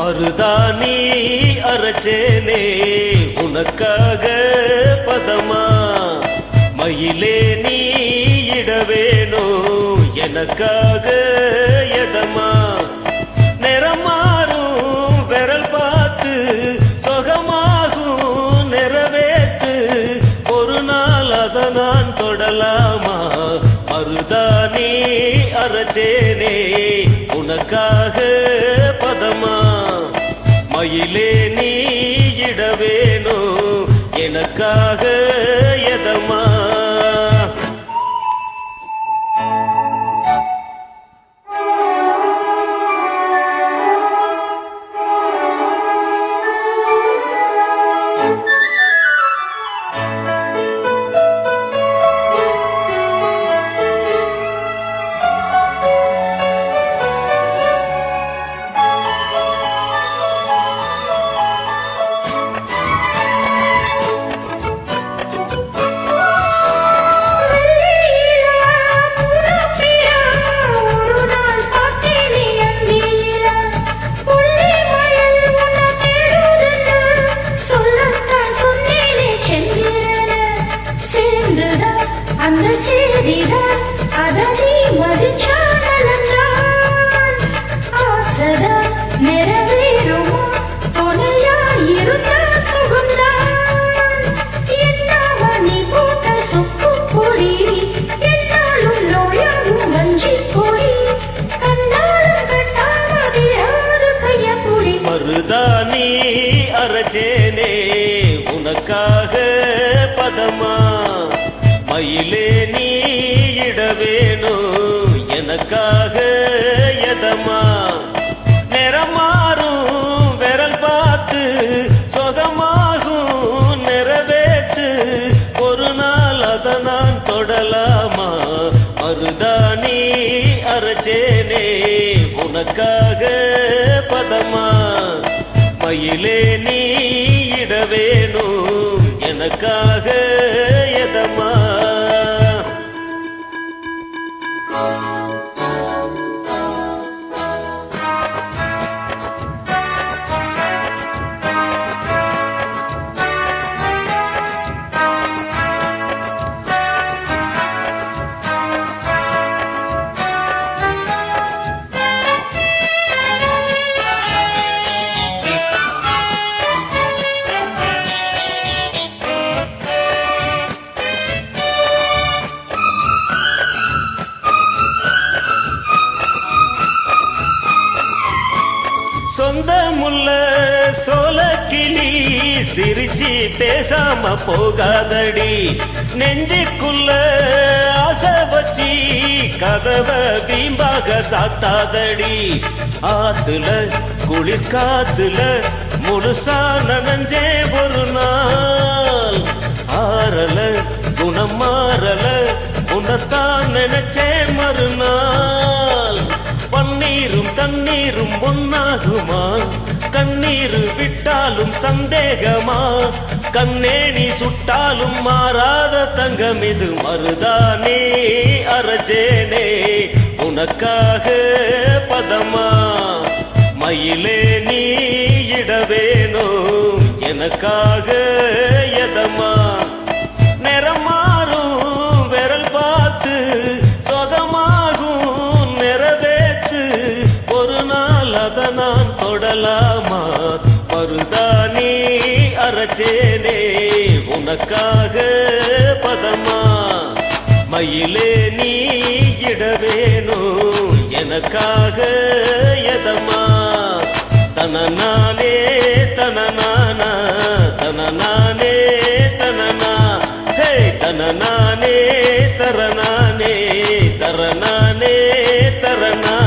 மருதாணி அரைச்சேனே உனக்காக பதமா, மயிலே நீ இடவேனோ எனக்காக எதமா, நிறமாறும் விரல் பார்த்து சொகமாகும் நிறைவேத்து, ஒரு நாள் அத நான் தொடலாமா, மருதாணி அரைச்சேனே உனக்காக பதமா, மயிலே நீ இடவேனோ எனக்காக எதமா. மருதாணி அரைச்சேனே உனக்காக பதமா, மயிலே நீ இடவேனோ எனக்காக எதமா, நிறமாறும் விரல் பார்த்து சொகமாகும் நிறைவேத்து, ஒரு நாள் அத நான் தொடலாமா, மருதாணி அரைச்சேனே உனக்காக பதமா, மயிலே நீ இடவேனோ எனக்காக எதமா. சொந்தமுள்ள சோலக்கிளி சிரிச்சி பேசாம போகாதடி, நெஞ்சுக்குள்ள ஆசை வச்சி கதவ வீம்பாக சாத்தாதடி, ஆத்துல குளிர் காத்துல முழுசா நனைஞ்சே ஒரு நாள், ஆறல குணம் மாறல உனத்தான் நினைச்சே மறுநாள், பன்னீரும் தண்ணீரும் ஒன்னாகுமா, கண்ணீர் விட்டாலும் சந்தேகமா, கண்ணேணி சுட்டாலும் மாறாத தங்கம் இது, மருதாணி அரைச்சேனே உனக்காக பதமா, மயிலே நீ இடவேனோ எனக்காக எதமா, நிறமாறும் விரல் பார்த்து சொகமாகும் நிறைவேத்து, ஒரு நாள் அத நான் தொடலாமா, மருதாணி அரைச்சேனே உனக்காக பதமா, மயிலே நீ இடவேனோ எனக்காக எதமா. தனநானே தனநானா தனநானே தனனா, ஹே தனநானே தரநானே தரநானே தரணா.